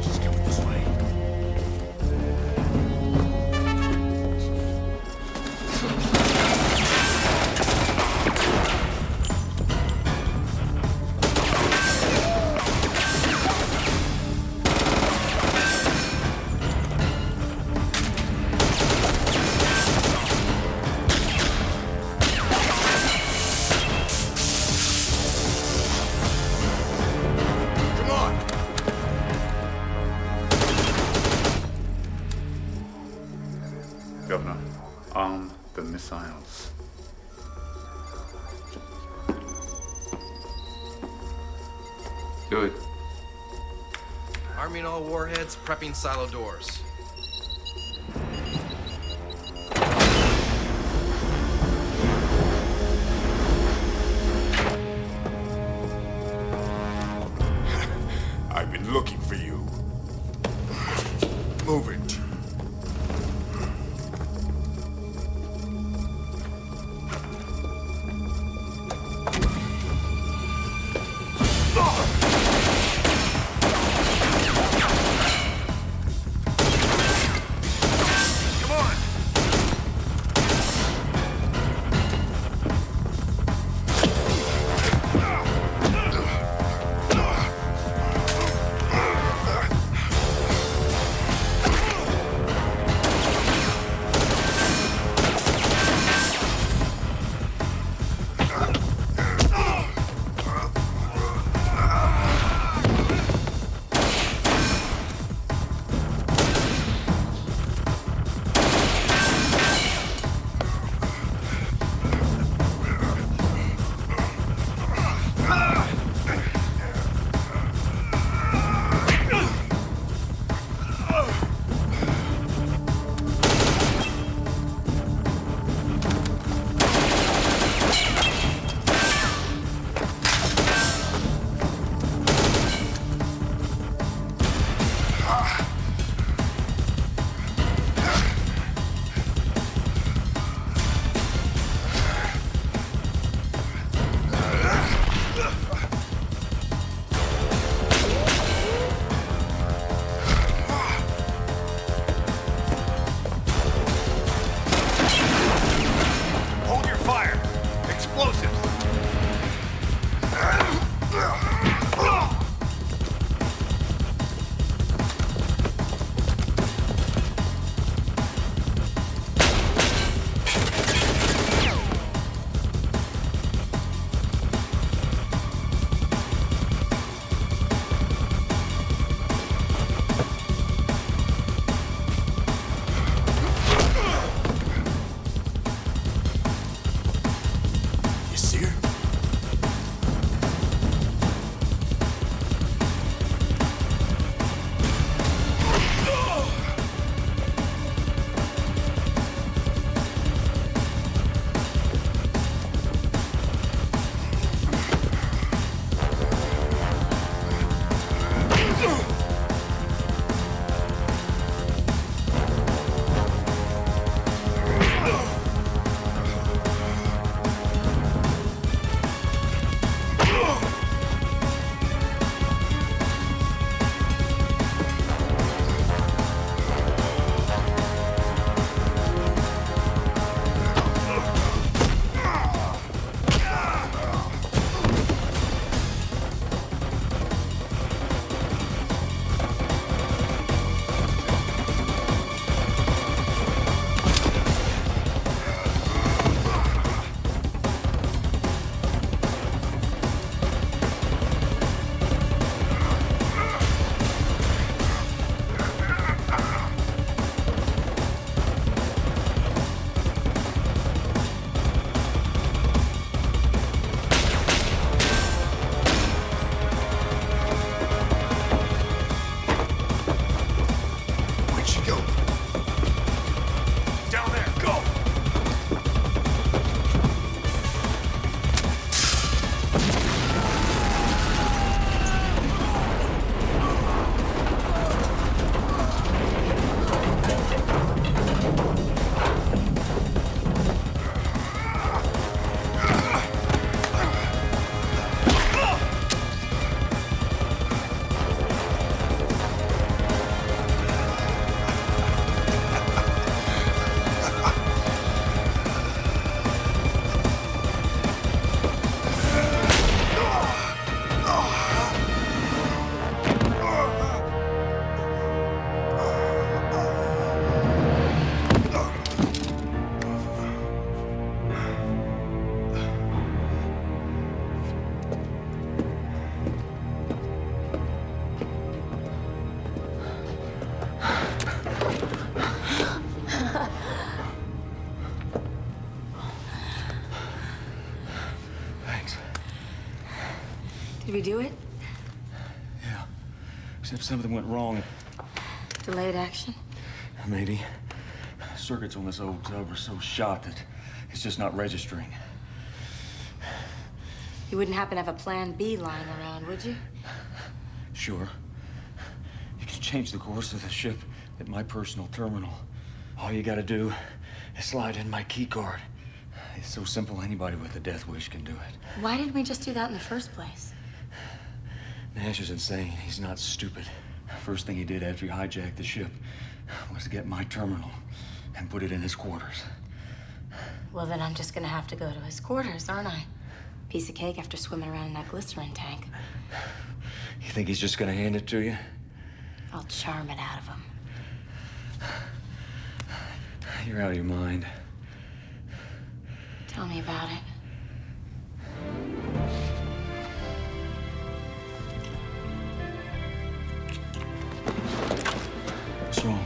She's coming this way. Governor, arm the missiles. Do it. Arming all warheads, prepping silo doors. I've been looking for you. Move it. Did we do it? Yeah. Except something went wrong. Delayed action? Maybe. Circuits on this old tub are so shot that it's just not registering. You wouldn't happen to have a plan B lying around, would you? Sure. You can change the course of the ship at my personal terminal. All you gotta do is slide in my key card. It's so simple, anybody with a death wish can do it. Why didn't we just do that in the first place? Nash is insane. He's not stupid. First thing he did after he hijacked the ship was to get my terminal and put it in his quarters. Well, then I'm just gonna have to go to his quarters, aren't I? Piece of cake after swimming around in that glycerin tank. You think he's just gonna hand it to you? I'll charm it out of him. You're out of your mind. Tell me about it. What's wrong?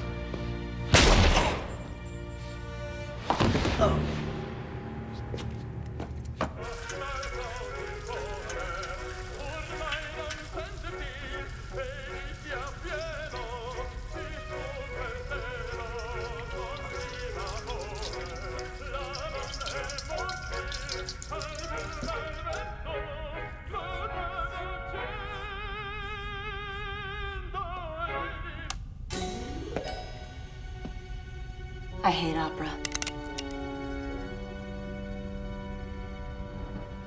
I hate opera.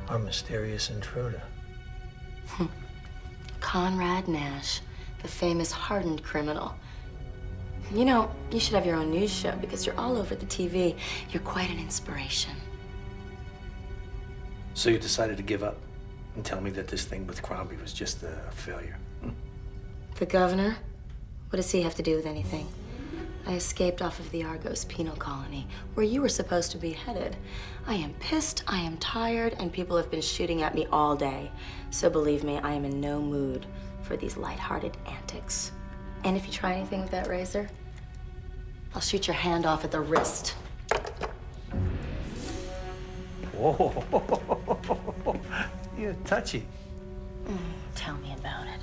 Our mysterious intruder. Conrad Nash, the famous hardened criminal. You know, you should have your own news show because you're all over the TV. You're quite an inspiration. So you decided to give up and tell me that this thing with Crombie was just a failure? The governor? What does he have to do with anything? I escaped off of the Argos penal colony, where you were supposed to be headed. I am pissed, I am tired, and people have been shooting at me all day. So believe me, I am in no mood for these lighthearted antics. And if you try anything with that razor, I'll shoot your hand off at the wrist. Whoa, you're touchy. Tell me about it.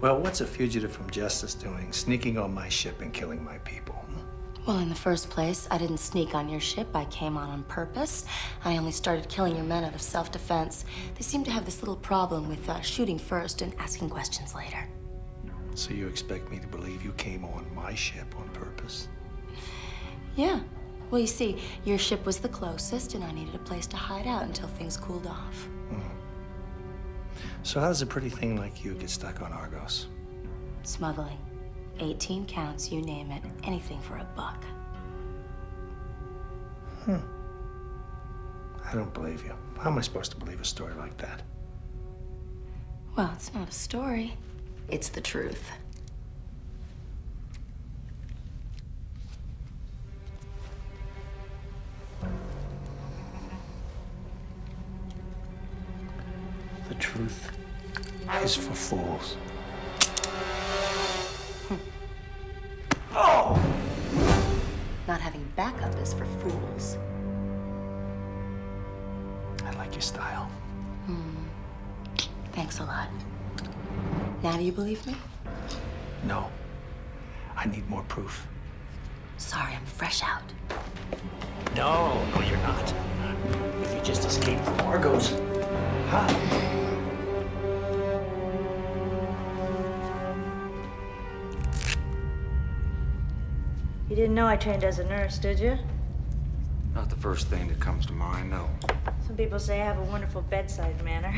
Well, what's a fugitive from justice doing, sneaking on my ship and killing my people? Well, in the first place, I didn't sneak on your ship. I came on purpose. I only started killing your men out of self-defense. They seem to have this little problem with shooting first and asking questions later. So you expect me to believe you came on my ship on purpose? Yeah. Well, you see, your ship was the closest, and I needed a place to hide out until things cooled off. So how does a pretty thing like you get stuck on Argos? Smuggling. 18 counts, you name it. Anything for $1. I don't believe you. How am I supposed to believe a story like that? Well, it's not a story. It's the truth. The truth is for fools. Oh! Not having backup is for fools. I like your style. Thanks a lot. Now do you believe me? No. I need more proof. Sorry, I'm fresh out. No, you're not. If you just escaped from Argos. Huh? You didn't know I trained as a nurse, did you? Not the first thing that comes to mind, no. Some people say I have a wonderful bedside manner.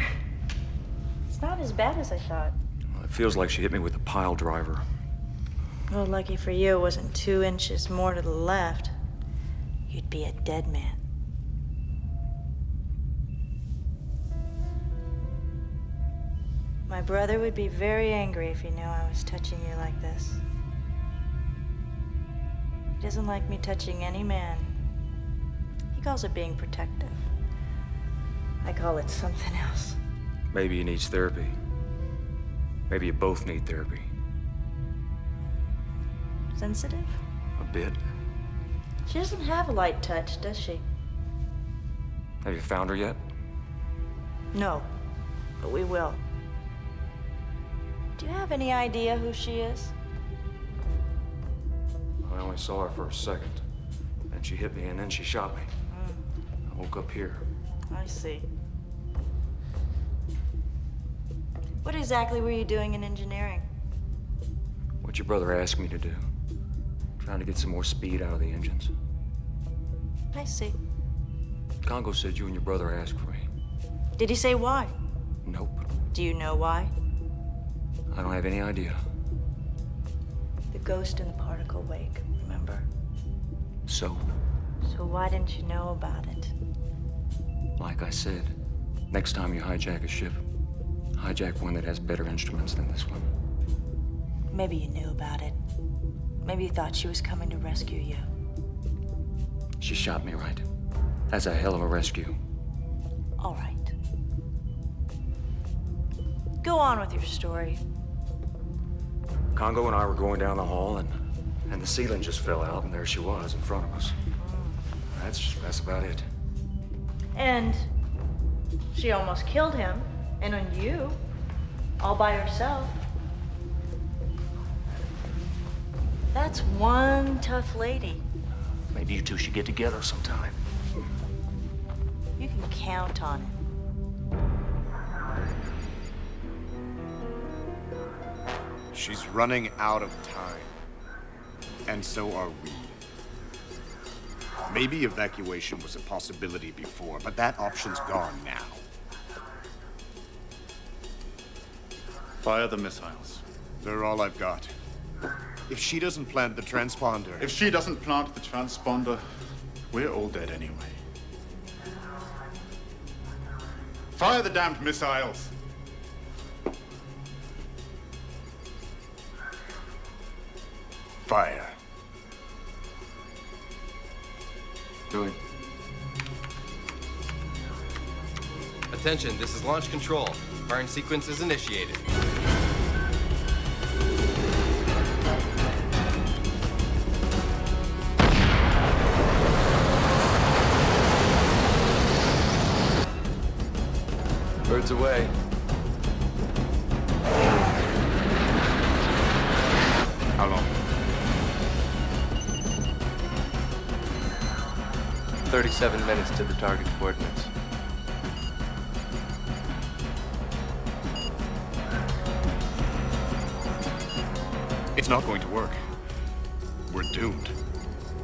It's not as bad as I thought. Well, it feels like she hit me with a pile driver. Well, lucky for you, it wasn't 2 inches more to the left. You'd be a dead man. My brother would be very angry if he knew I was touching you like this. He doesn't like me touching any man. He calls it being protective. I call it something else. Maybe he needs therapy. Maybe you both need therapy. Sensitive? A bit. She doesn't have a light touch, does she? Have you found her yet? No. but we will. Do you have any idea who she is? I only saw her for a second. Then she hit me, and then she shot me. I woke up here. I see. What exactly were you doing in engineering? What your brother asked me to do. Trying to get some more speed out of the engines. I see. Congo said you and your brother asked for me. Did he say why? Nope. Do you know why? I don't have any idea. The ghost in the particle wake, remember? So, So why didn't you know about it? like I said, next time you hijack a ship, hijack one that has better instruments than this one. Maybe you knew about it. Maybe you thought she was coming to rescue you. She shot me, right? That's a hell of a rescue. All right. Go on with your story. Congo and I were going down the hall, and the ceiling just fell out, and there she was in front of us. That's about it. And she almost killed him, and on you, all by herself. That's one tough lady. Maybe you two should get together sometime. You can count on it. She's running out of time. And so are we. Maybe evacuation was a possibility before, but that option's gone now. Fire the missiles. They're all I've got. If she doesn't plant the transponder... If she doesn't plant the transponder, we're all dead anyway. Fire the damned missiles! Fire. Do it. Attention, this is launch control. Firing sequence is initiated. Birds away. How long? 37 minutes to the target coordinates. It's not going to work. We're doomed.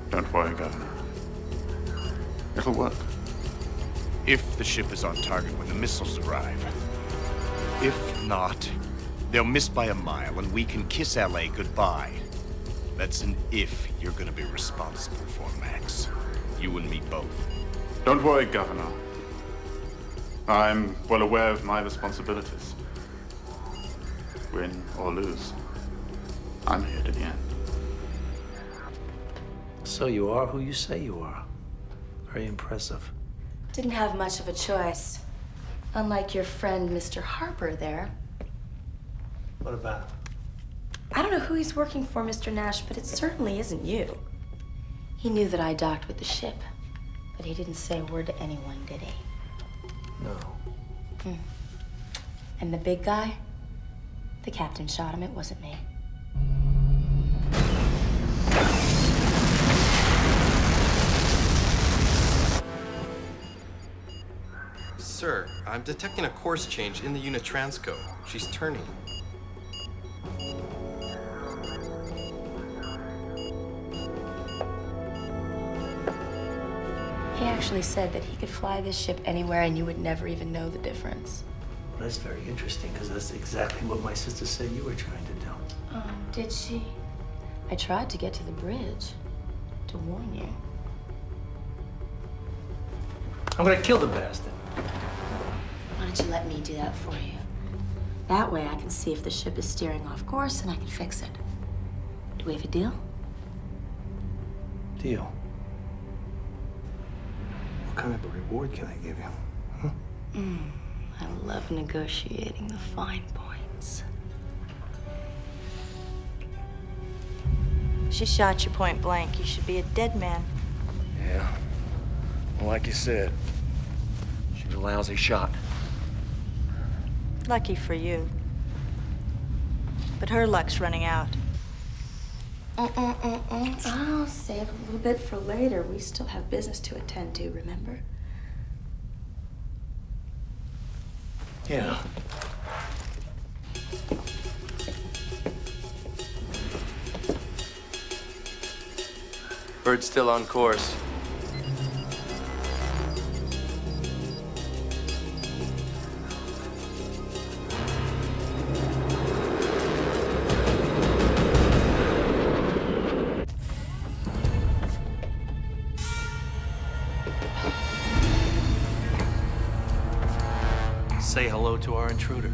Don't worry, Governor. It'll work. If the ship is on target when the missiles arrive. If not, they'll miss by a mile and we can kiss LA goodbye. That's an if you're gonna be responsible for, Max. You and me both. Don't worry, Governor. I'm well aware of my responsibilities. Win or lose, I'm here to the end. So you are who you say you are. Very impressive. Didn't have much of a choice. Unlike your friend, Mr. Harper there. What about? I don't know who he's working for, Mr. Nash, but it certainly isn't you. He knew that I docked with the ship, but he didn't say a word to anyone, did he? No. And the big guy? The captain shot him, it wasn't me. Sir, I'm detecting a course change in the unit transco. She's turning. He actually said that he could fly this ship anywhere and you would never even know the difference. That's very interesting, because that's exactly what my sister said you were trying to do. Oh, did she? I tried to get to the bridge to warn you. I'm gonna kill the bastard. Why don't you let me do that for you? That way I can see if the ship is steering off course and I can fix it. Do we have a deal? Deal. What kind of a reward can I give you? Huh? I love negotiating the fine points. She shot you point blank. You should be a dead man. Yeah. Well, like you said, she was a lousy shot. Lucky for you. But her luck's running out. Oh, save a little bit for later. We still have business to attend to, remember? Yeah. Bird's still on course. Say hello to our intruder.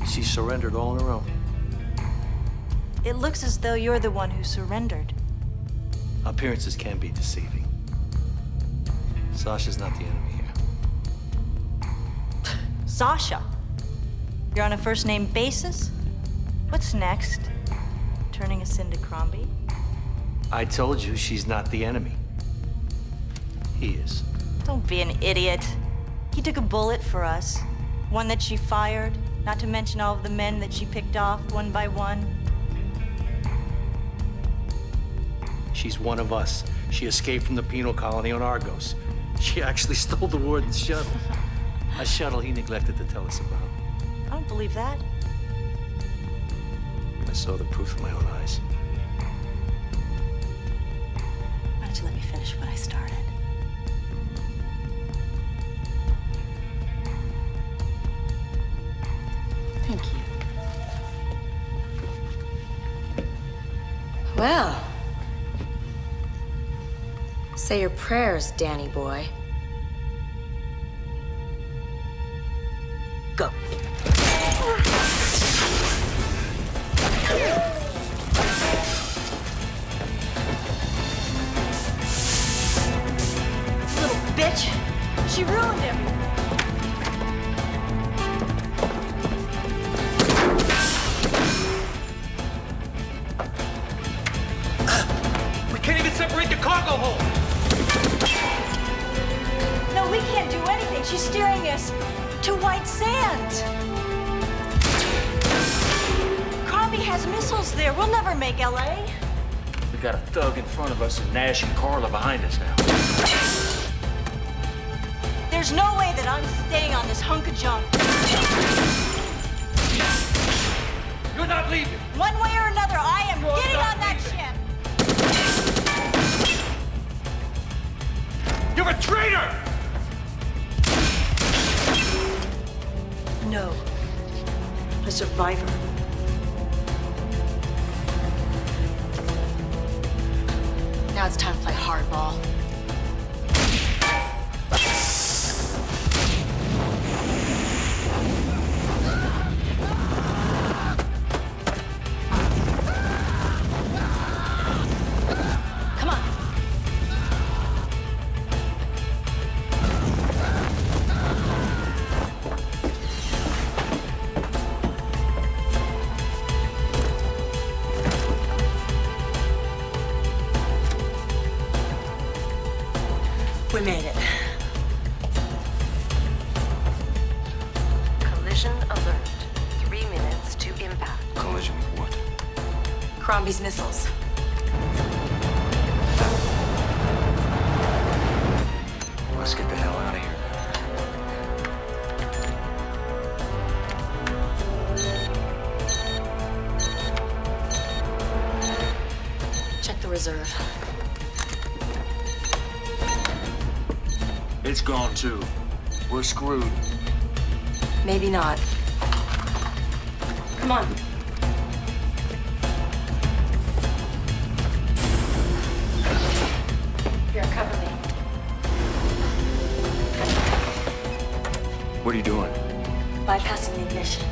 She surrendered all on her own. It looks as though you're the one who surrendered. Appearances can be deceiving. Sasha's not the enemy here. Sasha? You're on a first-name basis? What's next? Turning us into Crombie? I told you she's not the enemy. He is. Don't be an idiot. He took a bullet for us. One that she fired, not to mention all of the men that she picked off one by one. She's one of us. She escaped from the penal colony on Argos. She actually stole the warden's shuttle. A shuttle he neglected to tell us about. I don't believe that. I saw the proof with my own eyes. Why don't you let me finish what I started? Thank you. Well, say your prayers, Danny boy. Go. Little bitch! She ruined everything. Can't even separate the cargo hold! No, we can't do anything. She's steering us to white sand. Crombie has missiles there. We'll never make LA. We got a thug in front of us and Nash and Carla behind us now. There's no way that I'm staying on this hunk of junk. You're not leaving! One way or another, I am getting on that ship. You're a traitor! No. A survivor. Now it's time to play hardball. Come on. We made it. Collision alert. 3 minutes to impact. Collision with what? Crombie's missiles. Let's get the hell out of here. Check the reserve. It's gone too. We're screwed. Maybe not. Come on. Here, cover me. What are you doing? Bypassing the ignition.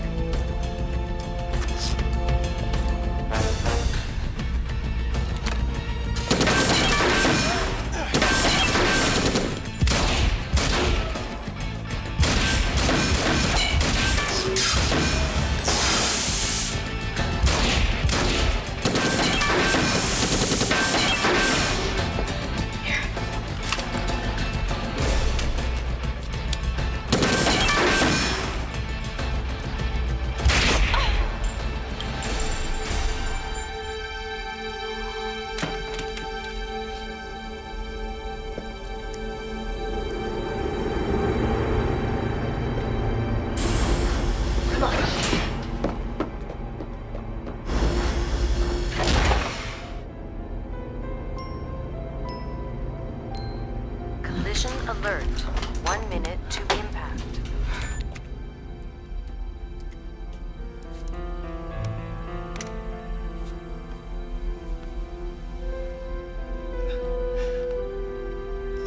Collision alert. 1 minute to impact.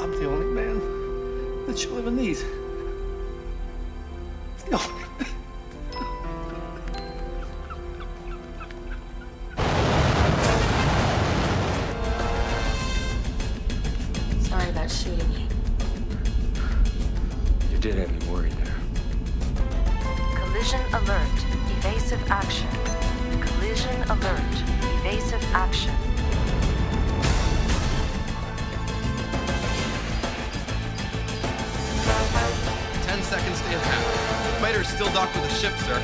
I'm the only man that she'll ever need. The only man. Sorry about shooting you. You did have me worried there. Collision alert. Evasive action. Collision alert. Evasive action. Seconds to impact. Fighter's still docked with the ship, sir.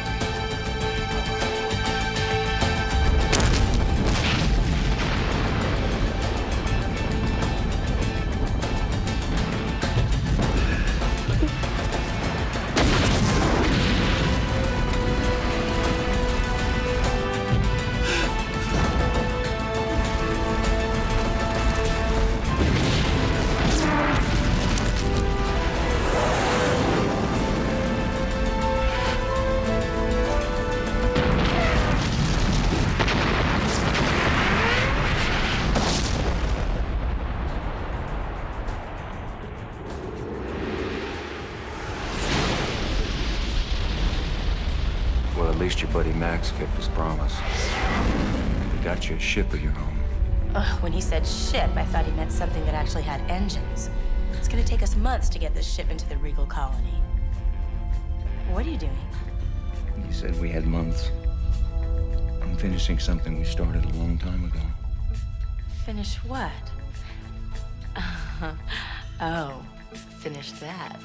Well, at least your buddy Max kept his promise. He got you a ship of your own. When he said ship, I thought he meant something that actually had engines. It's gonna take us months to get this ship into the Regal colony. What are you doing? You said we had months. I'm finishing something we started a long time ago. Finish what? Oh, finish that.